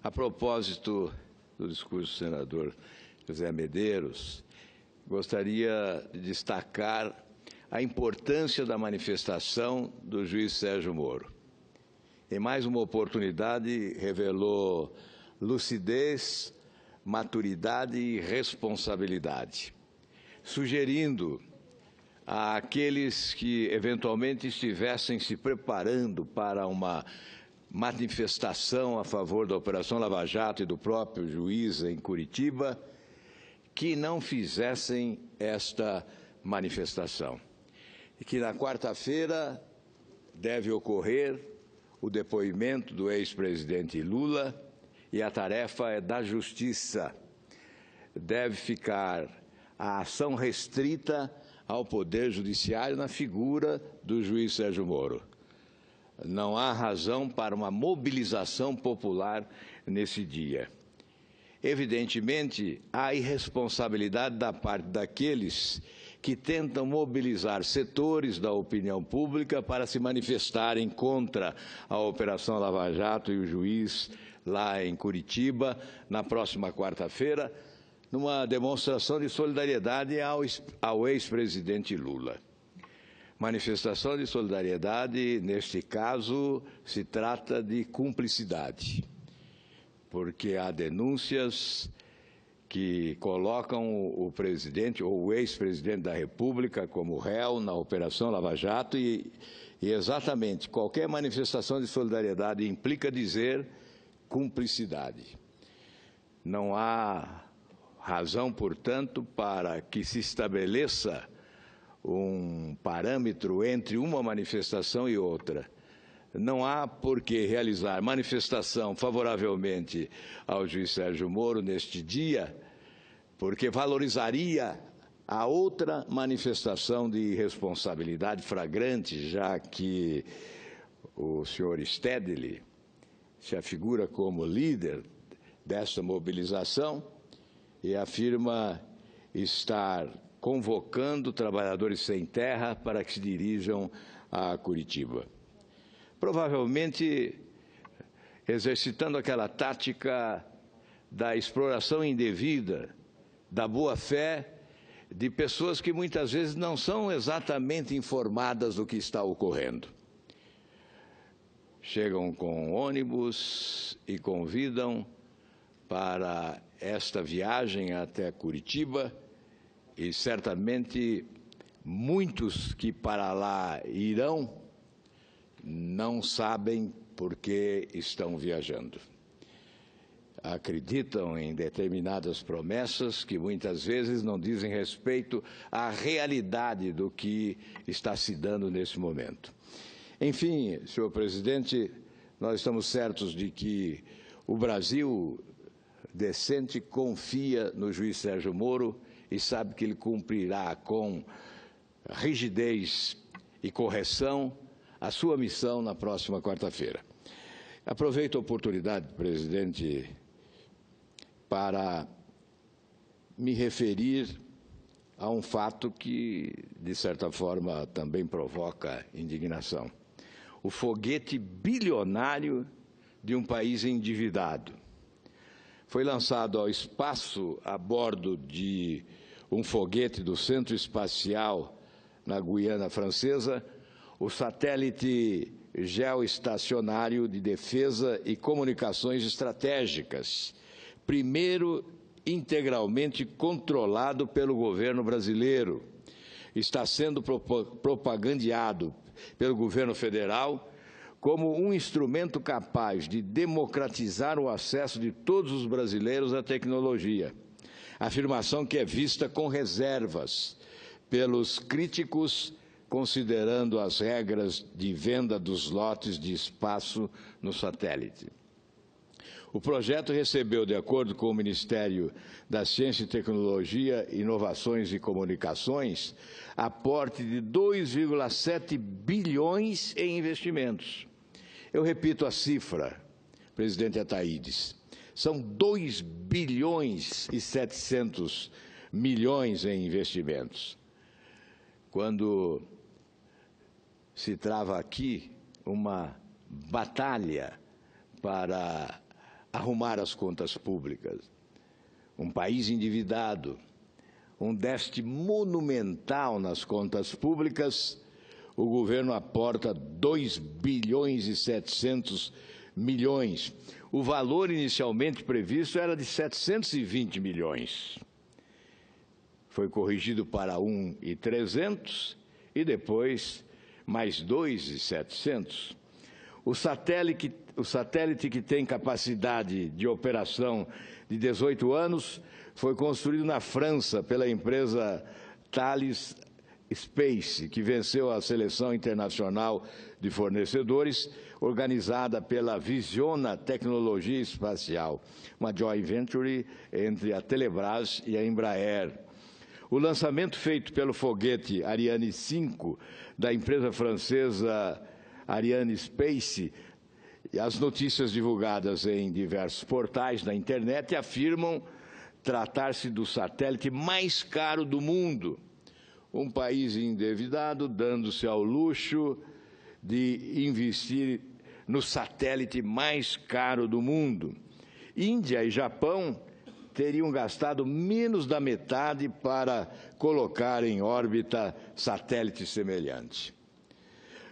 A propósito do discurso do senador José Medeiros, gostaria de destacar a importância da manifestação do juiz Sérgio Moro. Em mais uma oportunidade, revelou lucidez, maturidade e responsabilidade, sugerindo àqueles que eventualmente estivessem se preparando para uma manifestação a favor da Operação Lava Jato e do próprio juiz em Curitiba, que não fizessem esta manifestação. E que na quarta-feira deve ocorrer o depoimento do ex-presidente Lula e a tarefa é da Justiça. Deve ficar a ação restrita ao Poder Judiciário na figura do juiz Sérgio Moro. Não há razão para uma mobilização popular nesse dia. Evidentemente, há irresponsabilidade da parte daqueles que tentam mobilizar setores da opinião pública para se manifestarem contra a Operação Lava Jato e o juiz lá em Curitiba, na próxima quarta-feira, numa demonstração de solidariedade ao ex-presidente Lula. Manifestação de solidariedade, neste caso, se trata de cumplicidade, porque há denúncias que colocam o presidente ou o ex-presidente da República como réu na Operação Lava Jato e exatamente qualquer manifestação de solidariedade implica dizer cumplicidade. Não há razão, portanto, para que se estabeleça um parâmetro entre uma manifestação e outra. Não há por que realizar manifestação favoravelmente ao juiz Sérgio Moro neste dia, porque valorizaria a outra manifestação de irresponsabilidade flagrante, já que o senhor Stedley se afigura como líder dessa mobilização e afirma estar convocando trabalhadores sem terra para que se dirijam a Curitiba. Provavelmente exercitando aquela tática da exploração indevida, da boa-fé de pessoas que muitas vezes não são exatamente informadas do que está ocorrendo. Chegam com ônibus e convidam para esta viagem até Curitiba e certamente muitos que para lá irão não sabem por que estão viajando. Acreditam em determinadas promessas que muitas vezes não dizem respeito à realidade do que está se dando nesse momento. Enfim, senhor presidente, nós estamos certos de que o Brasil decente confia no juiz Sérgio Moro e sabe que ele cumprirá com rigidez e correção a sua missão na próxima quarta-feira. Aproveito a oportunidade, presidente, para me referir a um fato que, de certa forma, também provoca indignação. O foguete bilionário de um país endividado. Foi lançado ao espaço a bordo de um foguete do Centro Espacial na Guiana Francesa, o satélite geoestacionário de defesa e comunicações estratégicas, primeiro integralmente controlado pelo governo brasileiro. Está sendo propagandeado pelo governo federal como um instrumento capaz de democratizar o acesso de todos os brasileiros à tecnologia. Afirmação que é vista com reservas pelos críticos, considerando as regras de venda dos lotes de espaço no satélite. O projeto recebeu, de acordo com o Ministério da Ciência e Tecnologia, Inovações e Comunicações, aporte de 2,7 bilhões em investimentos. Eu repito a cifra, presidente Ataídes, são 2 bilhões e 700 milhões em investimentos. Quando se trava aqui uma batalha para arrumar as contas públicas. Um país endividado, um déficit monumental nas contas públicas, o governo aporta 2 bilhões e 700 milhões. O valor inicialmente previsto era de 720 milhões. Foi corrigido para 1.300 e depois mais 2.700. O satélite que tem capacidade de operação de 18 anos foi construído na França pela empresa Thales Space, que venceu a seleção internacional de fornecedores, organizada pela Visiona Tecnologia Espacial, uma joint venture entre a Telebrás e a Embraer. O lançamento feito pelo foguete Ariane 5, da empresa francesa Ariane Space, e as notícias divulgadas em diversos portais da internet afirmam tratar-se do satélite mais caro do mundo. Um país endividado dando-se ao luxo de investir no satélite mais caro do mundo. Índia e Japão teriam gastado menos da metade para colocar em órbita satélite semelhante.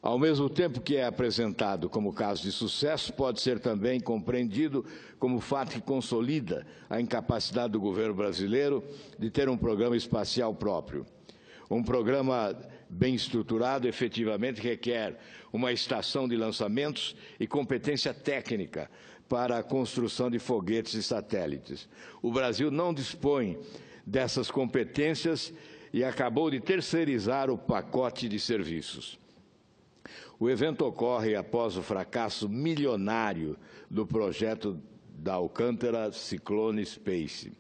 Ao mesmo tempo que é apresentado como caso de sucesso, pode ser também compreendido como fato que consolida a incapacidade do governo brasileiro de ter um programa espacial próprio. Um programa bem estruturado efetivamente requer uma estação de lançamentos e competência técnica para a construção de foguetes e satélites. O Brasil não dispõe dessas competências e acabou de terceirizar o pacote de serviços. O evento ocorre após o fracasso milionário do projeto da Alcântara Cyclone Space,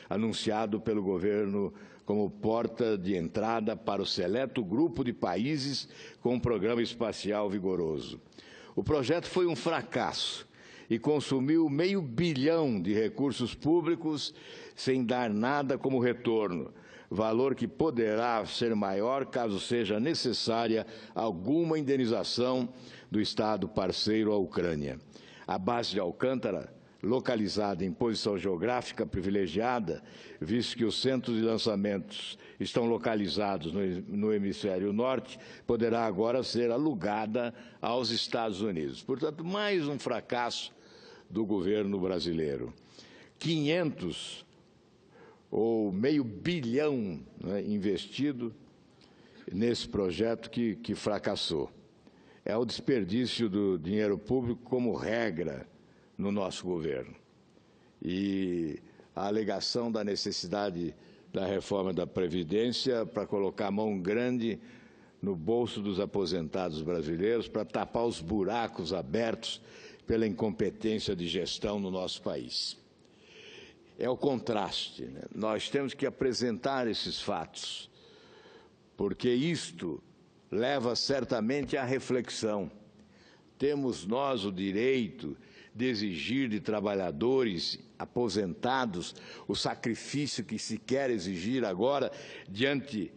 anunciado pelo governo como porta de entrada para o seleto grupo de países com um programa espacial vigoroso. O projeto foi um fracasso e consumiu $500 milhão de recursos públicos sem dar nada como retorno, valor que poderá ser maior caso seja necessária alguma indenização do Estado parceiro à Ucrânia. A base de Alcântara, localizada em posição geográfica privilegiada, visto que os centros de lançamentos estão localizados no hemisfério norte, poderá agora ser alugada aos Estados Unidos. Portanto, mais um fracasso do governo brasileiro. 500 ou $500 milhão, né, investido nesse projeto que fracassou. É o desperdício do dinheiro público como regra no nosso governo. E a alegação da necessidade da reforma da Previdência para colocar a mão grande no bolso dos aposentados brasileiros para tapar os buracos abertos pela incompetência de gestão no nosso país. É o contraste, né? Nós temos que apresentar esses fatos, porque isto leva certamente à reflexão. Temos nós o direito de exigir de trabalhadores aposentados o sacrifício que se quer exigir agora diante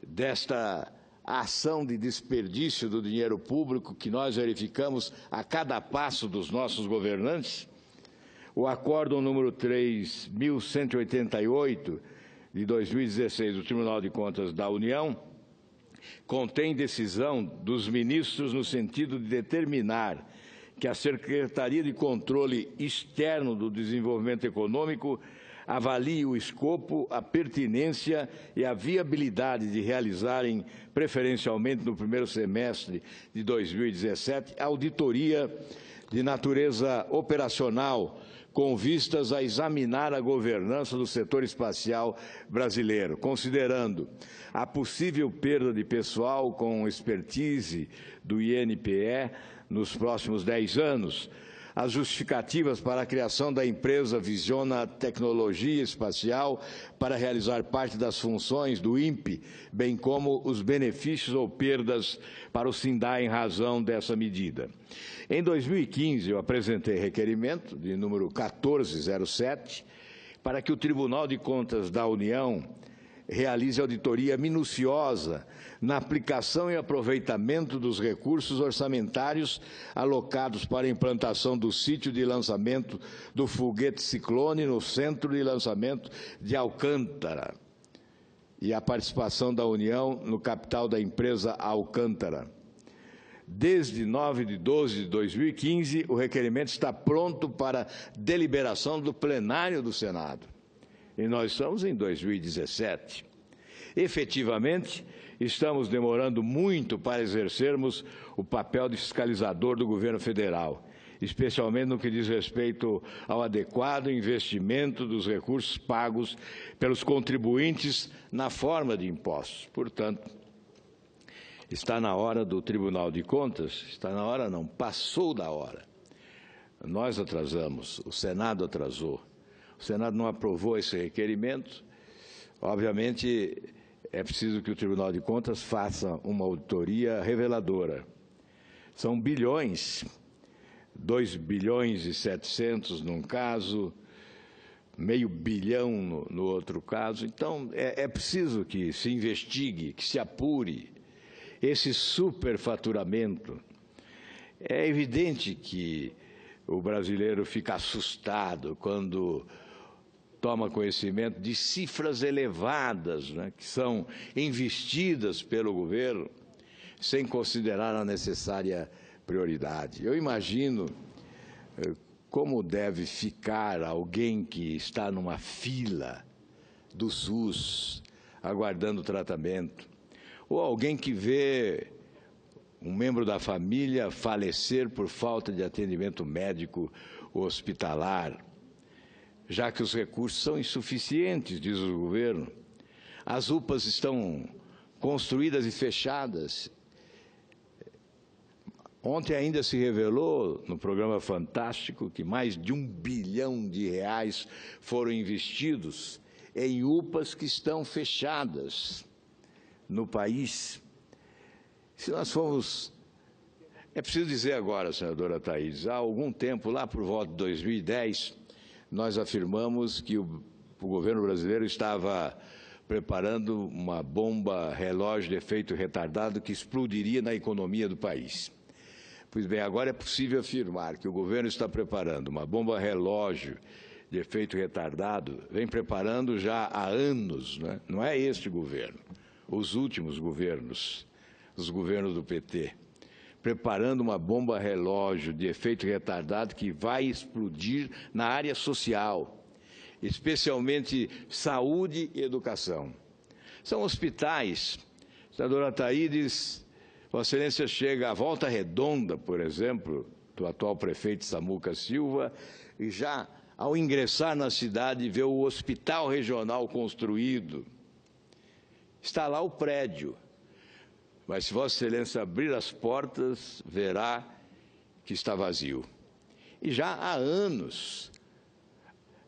desta ação de desperdício do dinheiro público que nós verificamos a cada passo dos nossos governantes? O Acórdão número 3.188, de 2016, do Tribunal de Contas da União, contém decisão dos ministros no sentido de determinar que a Secretaria de Controle Externo do Desenvolvimento Econômico avalie o escopo, a pertinência e a viabilidade de realizarem, preferencialmente no primeiro semestre de 2017, auditoria de natureza operacional, com vistas a examinar a governança do setor espacial brasileiro, considerando a possível perda de pessoal com expertise do INPE nos próximos 10 anos, as justificativas para a criação da empresa Visiona Tecnologia Espacial para realizar parte das funções do INPE, bem como os benefícios ou perdas para o SINDAI em razão dessa medida. Em 2015, eu apresentei requerimento de número 1407 para que o Tribunal de Contas da União realize auditoria minuciosa na aplicação e aproveitamento dos recursos orçamentários alocados para a implantação do sítio de lançamento do foguete Ciclone no centro de lançamento de Alcântara e a participação da União no capital da empresa Alcântara. Desde 9/12/2015, o requerimento está pronto para deliberação do plenário do Senado. E nós estamos em 2017. Efetivamente, estamos demorando muito para exercermos o papel de fiscalizador do governo federal, especialmente no que diz respeito ao adequado investimento dos recursos pagos pelos contribuintes na forma de impostos. Portanto, está na hora do Tribunal de Contas, está na hora não, passou da hora. Nós atrasamos, o Senado atrasou. O Senado não aprovou esse requerimento. Obviamente, é preciso que o Tribunal de Contas faça uma auditoria reveladora. São bilhões, 2,7 bilhões num caso, meio bilhão no outro caso. Então, é preciso que se investigue, que se apure esse superfaturamento. É evidente que o brasileiro fica assustado quando toma conhecimento de cifras elevadas, né, que são investidas pelo governo sem considerar a necessária prioridade. Eu imagino como deve ficar alguém que está numa fila do SUS aguardando tratamento, ou alguém que vê um membro da família falecer por falta de atendimento médico ou hospitalar, já que os recursos são insuficientes, diz o governo. As UPAs estão construídas e fechadas. Ontem ainda se revelou, no programa Fantástico, que mais de R$1 bilhão foram investidos em UPAs que estão fechadas no país. Se nós formos... É preciso dizer agora, senadora Thaís, há algum tempo, lá por volta de 2010, nós afirmamos que o governo brasileiro estava preparando uma bomba relógio de efeito retardado que explodiria na economia do país. Pois bem, agora é possível afirmar que o governo está preparando uma bomba relógio de efeito retardado, vem preparando já há anos, né? Não é este governo, os últimos governos, os governos do PT, preparando uma bomba relógio de efeito retardado que vai explodir na área social, especialmente saúde e educação. São hospitais. A senadora Thaís, Vossa Excelência chega à Volta Redonda, por exemplo, do atual prefeito Samuca Silva, e já, ao ingressar na cidade, vê o hospital regional construído. Está lá o prédio. Mas se Vossa Excelência abrir as portas, verá que está vazio. E já há anos,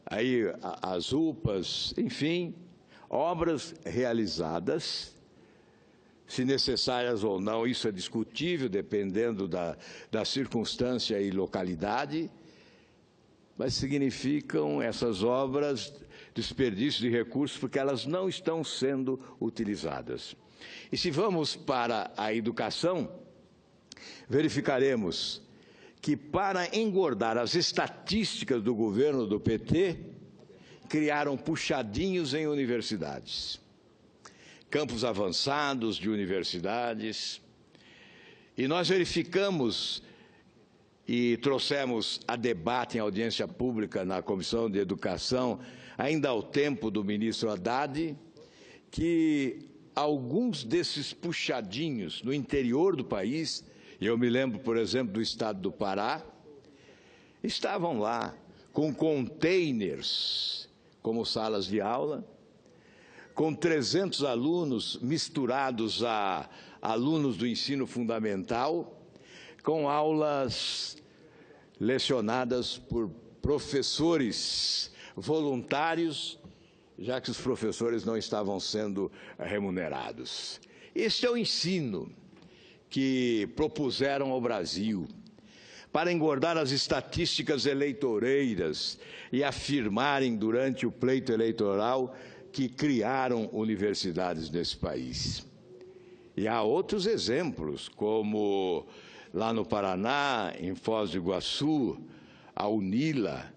aí as UPAs, enfim, obras realizadas, se necessárias ou não, isso é discutível, dependendo da circunstância e localidade, mas significam essas obras desperdício de recursos porque elas não estão sendo utilizadas. E se vamos para a educação, verificaremos que, para engordar as estatísticas do governo do PT, criaram puxadinhos em universidades, campos avançados de universidades, e nós verificamos e trouxemos a debate em audiência pública na Comissão de Educação, ainda ao tempo do ministro Haddad, que alguns desses puxadinhos no interior do país, eu me lembro, por exemplo, do estado do Pará, estavam lá com containers como salas de aula, com 300 alunos misturados a alunos do ensino fundamental, com aulas lecionadas por professores voluntários, já que os professores não estavam sendo remunerados. Este é o ensino que propuseram ao Brasil para engordar as estatísticas eleitoreiras e afirmarem durante o pleito eleitoral que criaram universidades nesse país. E há outros exemplos, como lá no Paraná, em Foz do Iguaçu, a UNILA,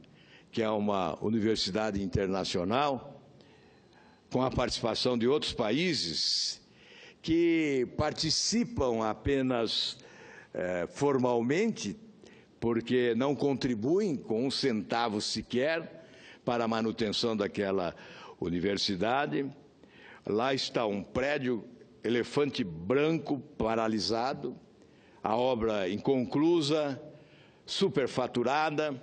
que é uma universidade internacional, com a participação de outros países, que participam apenas formalmente, porque não contribuem com um centavo sequer para a manutenção daquela universidade. Lá está um prédio elefante branco paralisado, a obra inconclusa, superfaturada,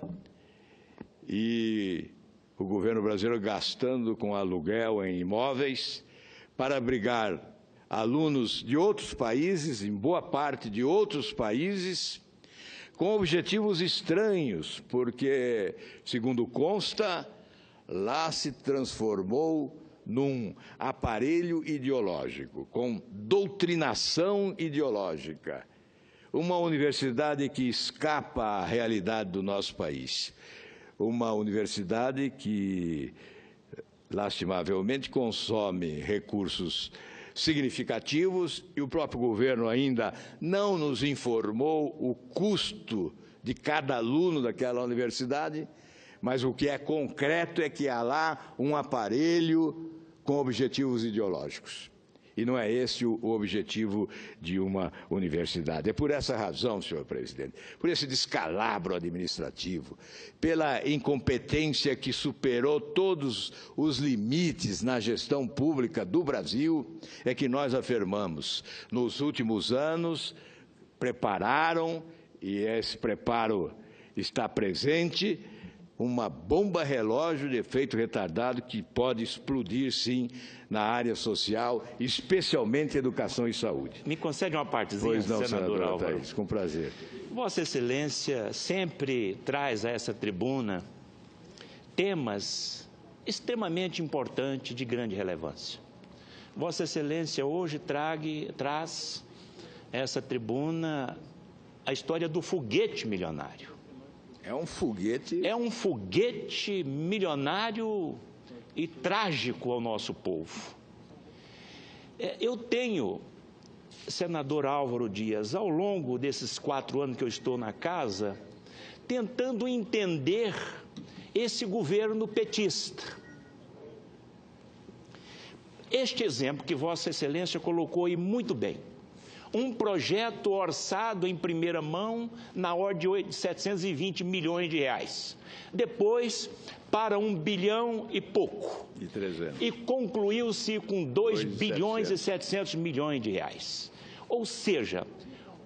e o governo brasileiro gastando com aluguel em imóveis para abrigar alunos de outros países, em boa parte de outros países, com objetivos estranhos, porque, segundo consta, lá se transformou num aparelho ideológico, com doutrinação ideológica. Uma universidade que escapa à realidade do nosso país. Uma universidade que, lastimavelmente, consome recursos significativos e o próprio governo ainda não nos informou o custo de cada aluno daquela universidade, mas o que é concreto é que há lá um aparelho com objetivos ideológicos. E não é esse o objetivo de uma universidade. É por essa razão, senhor presidente, por esse descalabro administrativo, pela incompetência que superou todos os limites na gestão pública do Brasil, é que nós afirmamos, nos últimos anos, prepararam, e esse preparo está presente, uma bomba relógio de efeito retardado que pode explodir, sim, na área social, especialmente educação e saúde. Me concede uma partezinha, pois não, senador Álvaro? Thaís, com prazer. Vossa Excelência sempre traz a essa tribuna temas extremamente importantes de grande relevância. Vossa Excelência hoje traz a essa tribuna a história do foguete milionário. É um foguete... É um foguete milionário e trágico ao nosso povo. Eu tenho, senador Álvaro Dias, ao longo desses 4 anos que eu estou na casa, tentando entender esse governo petista. Este exemplo que Vossa Excelência colocou aí muito bem. Um projeto orçado em primeira mão na ordem de 720 milhões de reais. Depois, para 1 bilhão e pouco. E 300. E concluiu-se com 2 bilhões e 700 milhões de reais. Ou seja,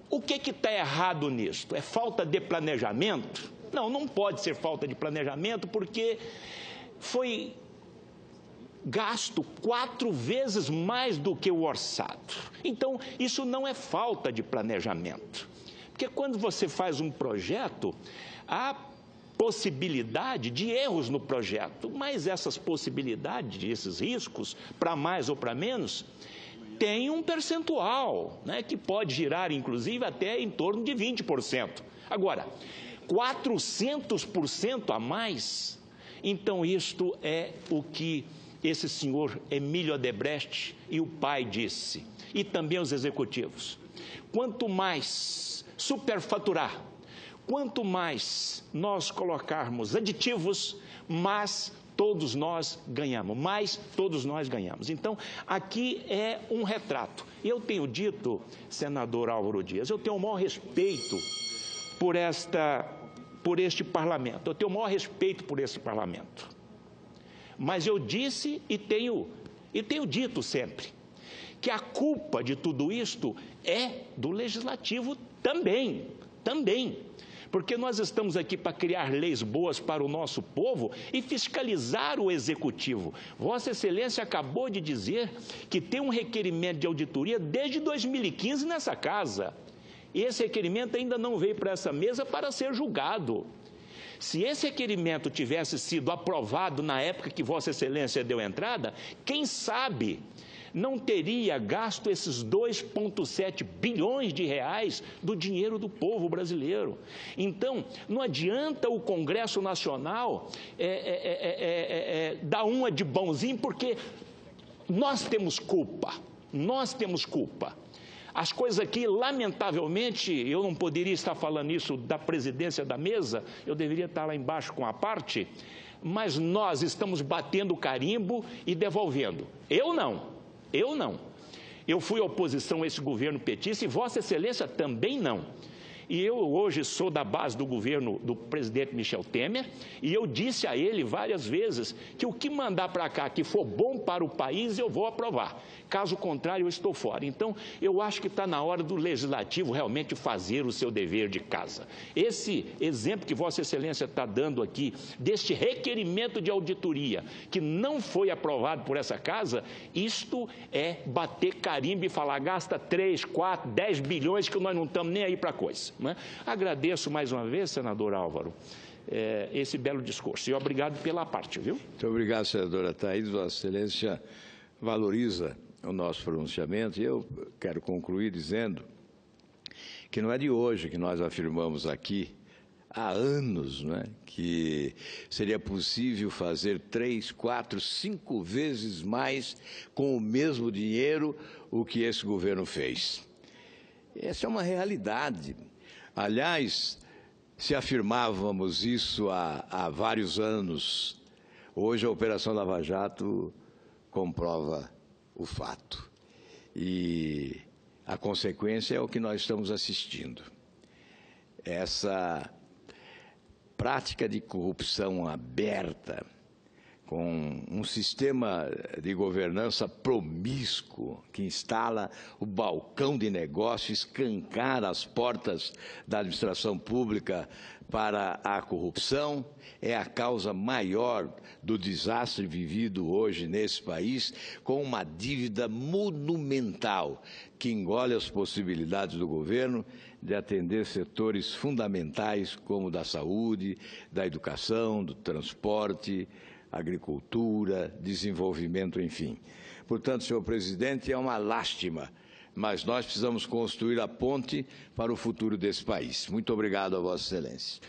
o que está errado nisto? É falta de planejamento? Não, não pode ser falta de planejamento, porque foi gasto 4 vezes mais do que o orçado. Então, isso não é falta de planejamento. Porque quando você faz um projeto, há possibilidade de erros no projeto, mas essas possibilidades, esses riscos, para mais ou para menos, tem um percentual, né, que pode girar, inclusive, até em torno de 20%. Agora, 400% a mais, então isto é o que esse senhor Emílio Odebrecht e o pai disse, e também os executivos. Quanto mais superfaturar, quanto mais nós colocarmos aditivos, mais todos nós ganhamos, Então, aqui é um retrato. E eu tenho dito, senador Álvaro Dias, eu tenho o maior respeito por este parlamento, eu tenho o maior respeito por esse parlamento. Mas eu disse e tenho dito sempre que a culpa de tudo isto é do Legislativo também. Porque nós estamos aqui para criar leis boas para o nosso povo e fiscalizar o Executivo. Vossa Excelência acabou de dizer que tem um requerimento de auditoria desde 2015 nessa casa. E esse requerimento ainda não veio para essa mesa para ser julgado. Se esse requerimento tivesse sido aprovado na época que Vossa Excelência deu entrada, quem sabe não teria gasto esses 2,7 bilhões de reais do dinheiro do povo brasileiro. Então, não adianta o Congresso Nacional dar uma de bonzinho, porque nós temos culpa, As coisas aqui, lamentavelmente, eu não poderia estar falando isso da presidência da mesa, eu deveria estar lá embaixo com a parte, mas nós estamos batendo carimbo e devolvendo. Eu não. Eu fui oposição a esse governo petista e Vossa Excelência também não. E eu hoje sou da base do governo do presidente Michel Temer, e eu disse a ele várias vezes que o que mandar para cá que for bom para o país, eu vou aprovar. Caso contrário, eu estou fora. Então, eu acho que está na hora do Legislativo realmente fazer o seu dever de casa. Esse exemplo que Vossa Excelência está dando aqui, deste requerimento de auditoria, que não foi aprovado por essa casa, isto é bater carimbo e falar, gasta 3, 4, 10 bilhões que nós não estamos nem aí para a coisa. Né? Agradeço mais uma vez, senador Álvaro, esse belo discurso. E obrigado pela parte, viu? Muito obrigado, senadora Thaís. Vossa Excelência valoriza o nosso pronunciamento. E eu quero concluir dizendo que não é de hoje que nós afirmamos aqui, há anos, né, que seria possível fazer 3, 4, 5 vezes mais com o mesmo dinheiro o que esse governo fez. Essa é uma realidade. Aliás, se afirmávamos isso há vários anos, hoje a Operação Lava Jato comprova o fato. E a consequência é o que nós estamos assistindo. Essa prática de corrupção aberta, com um sistema de governança promíscuo, que instala o balcão de negócio, escancara as portas da administração pública para a corrupção, é a causa maior do desastre vivido hoje nesse país, com uma dívida monumental que engole as possibilidades do governo de atender setores fundamentais como o da saúde, da educação, do transporte, agricultura, desenvolvimento, enfim. Portanto, senhor presidente, é uma lástima, mas nós precisamos construir a ponte para o futuro desse país. Muito obrigado a Vossa Excelência.